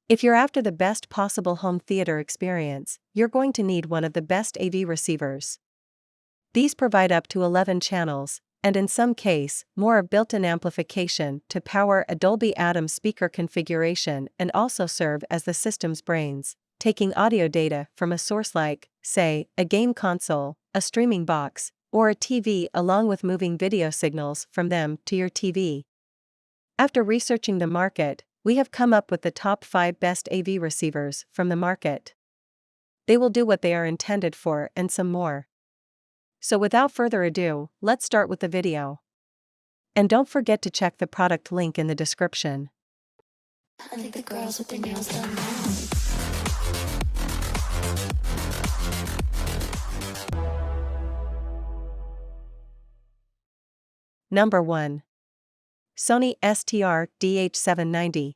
If you're after the best possible home theater experience, you're going to need one of the best AV receivers. These provide up to 11 channels, and in some case, more of built-in amplification to power a Dolby Atmos speaker configuration and also serve as the system's brains, taking audio data from a source like, say, a game console, a streaming box, or a TV along with moving video signals from them to your TV. After researching the market, we have come up with the top 5 best AV receivers from the market. They will do what they are intended for and some more. So without further ado, let's start with the video. And don't forget to check the product link in the description. I think the girls with their nails done now. Number 1. Sony STR-DH790.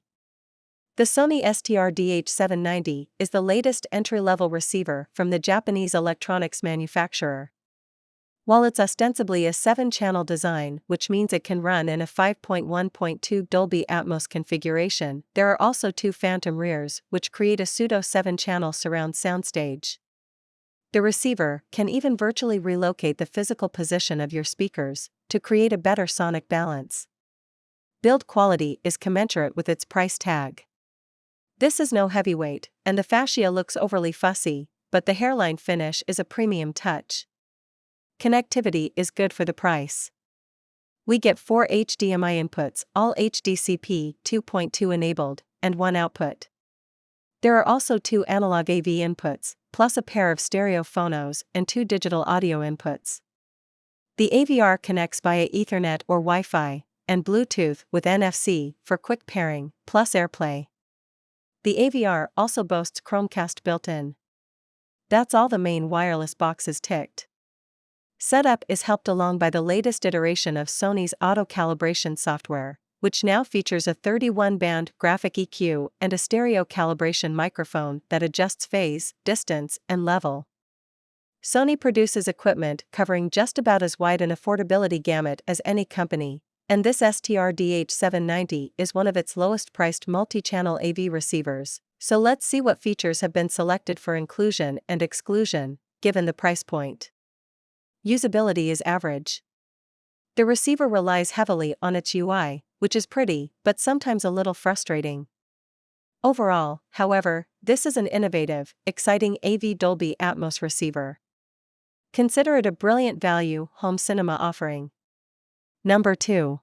The Sony STR-DH790 is the latest entry-level receiver from the Japanese electronics manufacturer. While it's ostensibly a 7-channel design, which means it can run in a 5.1.2 Dolby Atmos configuration, there are also 2 phantom rears, which create a pseudo 7-channel surround soundstage. The receiver can even virtually relocate the physical position of your speakers to create a better sonic balance. Build quality is commensurate with its price tag. This is no heavyweight, and the fascia looks overly fussy, but the hairline finish is a premium touch. Connectivity is good for the price. We get 4 HDMI inputs, all HDCP 2.2 enabled, and 1 output. There are also 2 analog AV inputs, plus a pair of stereo phonos and 2 digital audio inputs. The AVR connects via Ethernet or Wi-Fi, and Bluetooth with NFC for quick pairing, plus AirPlay. The AVR also boasts Chromecast built-in. That's all the main wireless boxes ticked. Setup is helped along by the latest iteration of Sony's auto-calibration software, which now features a 31-band graphic EQ and a stereo calibration microphone that adjusts phase, distance, and level. Sony produces equipment covering just about as wide an affordability gamut as any company, and this STR-DH790 is one of its lowest-priced multi-channel AV receivers, so let's see what features have been selected for inclusion and exclusion, given the price point. Usability is average. The receiver relies heavily on its UI, which is pretty, but sometimes a little frustrating. Overall, however, this is an innovative, exciting AV Dolby Atmos receiver. Consider it a brilliant value home cinema offering. Number 2.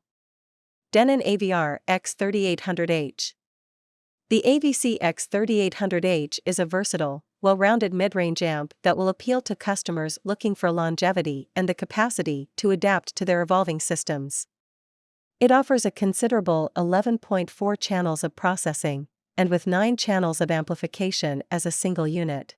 Denon AVR-X3800H. The AVC-X3800H is a versatile, well-rounded mid-range amp that will appeal to customers looking for longevity and the capacity to adapt to their evolving systems. It offers a considerable 11.4 channels of processing, and with 9 channels of amplification as a single unit.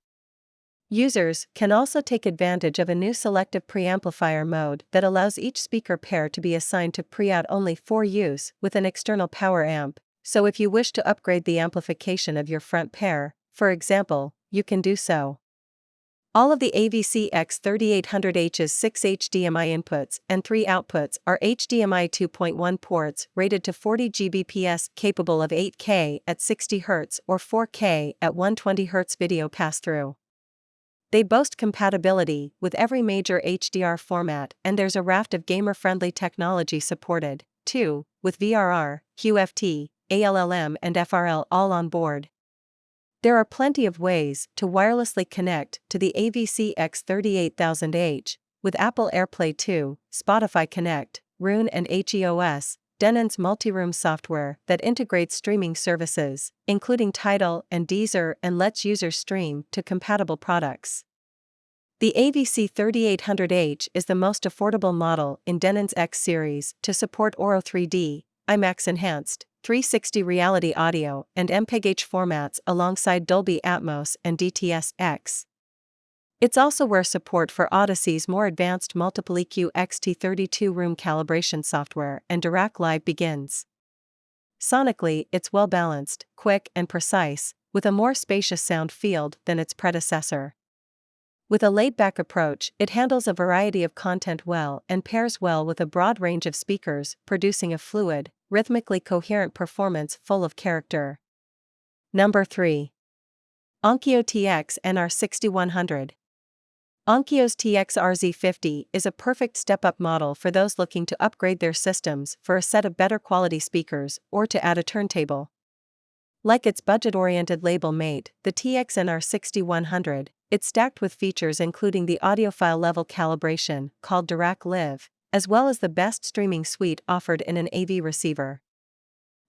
Users can also take advantage of a new selective preamplifier mode that allows each speaker pair to be assigned to pre-out only for use with an external power amp, so if you wish to upgrade the amplification of your front pair, for example, you can do so. All of the AVC-X3800H's 6 HDMI inputs and 3 outputs are HDMI 2.1 ports rated to 40 Gbps capable of 8K at 60 Hz or 4K at 120 Hz video pass-through. They boast compatibility with every major HDR format, and there's a raft of gamer-friendly technology supported, too, with VRR, QFT, ALLM and FRL all on board. There are plenty of ways to wirelessly connect to the AVC-X3800H, with Apple AirPlay 2, Spotify Connect, Roon and HEOS, Denon's multi-room software that integrates streaming services, including Tidal and Deezer, and lets users stream to compatible products. The AVC-3800H is the most affordable model in Denon's X series to support Auro 3D, IMAX Enhanced, 360 reality audio and MPEG-H formats alongside Dolby Atmos and DTS-X. It's also where support for Odyssey's more advanced multiple EQ XT32 room calibration software and Dirac Live begins. Sonically, it's well-balanced, quick and precise, with a more spacious sound field than its predecessor. With a laid-back approach, it handles a variety of content well and pairs well with a broad range of speakers, producing a fluid, rhythmically coherent performance full of character. Number 3. Onkyo TX-NR6100. Onkyo's TX-RZ50 is a perfect step-up model for those looking to upgrade their systems for a set of better quality speakers or to add a turntable. Like its budget-oriented label mate, the TX-NR6100, it's stacked with features including the audiophile level calibration, called Dirac Live, as well as the best streaming suite offered in an AV receiver.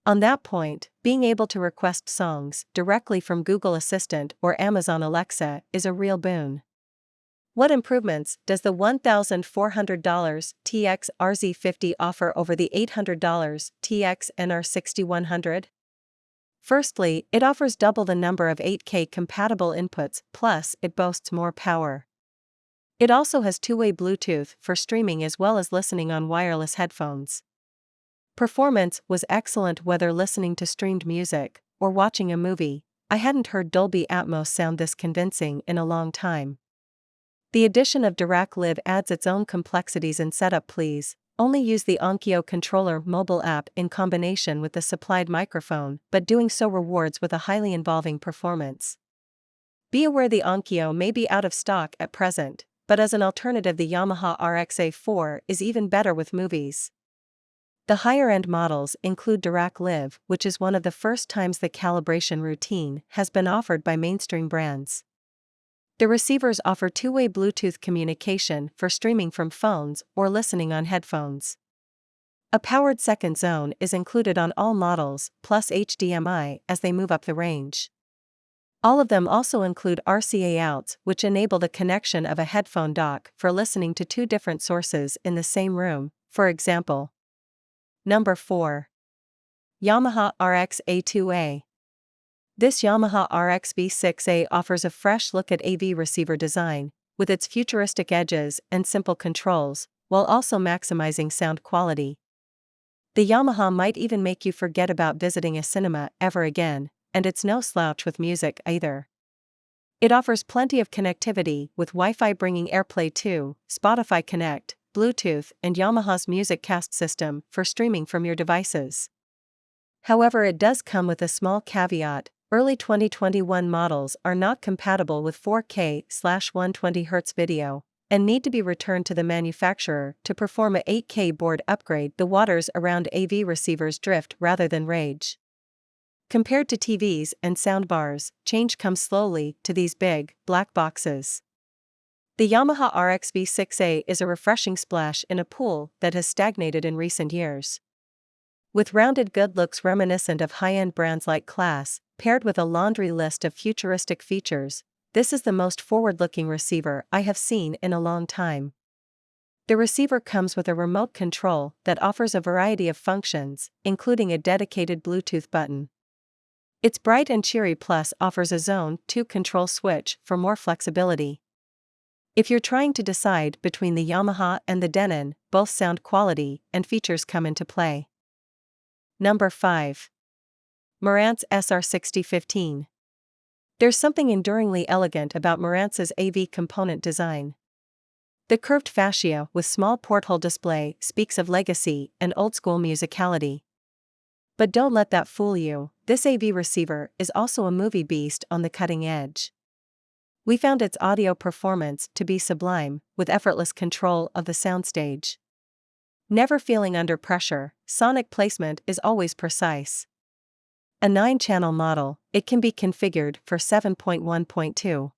On that point, being able to request songs directly from Google Assistant or Amazon Alexa is a real boon. What improvements does the $1,400 TX-RZ50 offer over the $800 TX-NR6100? Firstly, it offers double the number of 8K compatible inputs, plus it boasts more power. It also has two-way Bluetooth for streaming as well as listening on wireless headphones. Performance was excellent whether listening to streamed music or watching a movie. I hadn't heard Dolby Atmos sound this convincing in a long time. The addition of Dirac Live adds its own complexities in setup. Please only use the Onkyo Controller mobile app in combination with the supplied microphone, but doing so rewards with a highly involving performance. Be aware the Onkyo may be out of stock at present, but as an alternative the YAMAHA RX-A4 is even better with movies. The higher-end models include Dirac Live, which is one of the first times the calibration routine has been offered by mainstream brands. The receivers offer two-way Bluetooth communication for streaming from phones or listening on headphones. A powered second zone is included on all models, plus HDMI as they move up the range. All of them also include RCA outs, which enable the connection of a headphone dock for listening to two different sources in the same room, for example. Number 4. YAMAHA RX-A2A. This YAMAHA RX-V6A offers a fresh look at AV receiver design, with its futuristic edges and simple controls, while also maximizing sound quality. The Yamaha might even make you forget about visiting a cinema ever again, and it's no slouch with music either. It offers plenty of connectivity with Wi-Fi bringing AirPlay 2, Spotify Connect, Bluetooth and Yamaha's Music Cast system for streaming from your devices. However, it does come with a small caveat: early 2021 models are not compatible with 4K/120Hz video, and need to be returned to the manufacturer to perform a 8K board upgrade. The waters around AV receivers drift rather than rage. Compared to TVs and soundbars, change comes slowly to these big, black boxes. The Yamaha RX-V6A is a refreshing splash in a pool that has stagnated in recent years. With rounded good looks reminiscent of high-end brands like Class, paired with a laundry list of futuristic features, this is the most forward-looking receiver I have seen in a long time. The receiver comes with a remote control that offers a variety of functions, including a dedicated Bluetooth button. Its bright and cheery Plus offers a Zone 2 control switch for more flexibility. If you're trying to decide between the Yamaha and the Denon, both sound quality and features come into play. Number 5. Marantz SR6015. There's something enduringly elegant about Marantz's AV component design. The curved fascia with small porthole display speaks of legacy and old-school musicality. But don't let that fool you, this AV receiver is also a movie beast on the cutting edge. We found its audio performance to be sublime, with effortless control of the soundstage. Never feeling under pressure, sonic placement is always precise. A 9-channel model, it can be configured for 7.1.2.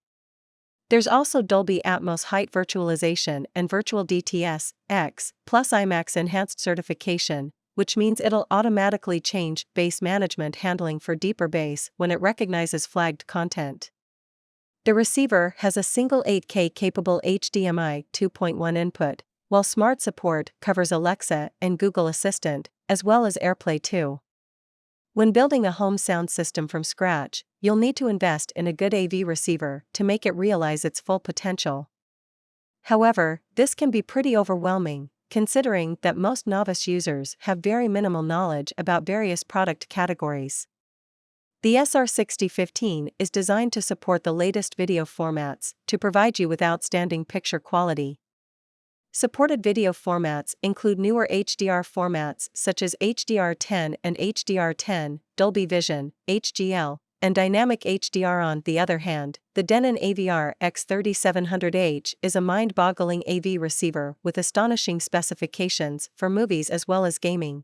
There's also Dolby Atmos height virtualization and virtual DTS-X, plus IMAX enhanced certification, which means it'll automatically change bass management handling for deeper bass when it recognizes flagged content. The receiver has a single 8K capable HDMI 2.1 input, while smart support covers Alexa and Google Assistant, as well as AirPlay 2. When building a home sound system from scratch, you'll need to invest in a good AV receiver to make it realize its full potential. However, this can be pretty overwhelming, considering that most novice users have very minimal knowledge about various product categories. The SR6015 is designed to support the latest video formats to provide you with outstanding picture quality. Supported video formats include newer HDR formats such as HDR10 and HDR10, Dolby Vision, HGL, and dynamic HDR. On the other hand, the Denon AVR-X3700H is a mind-boggling AV receiver with astonishing specifications for movies as well as gaming.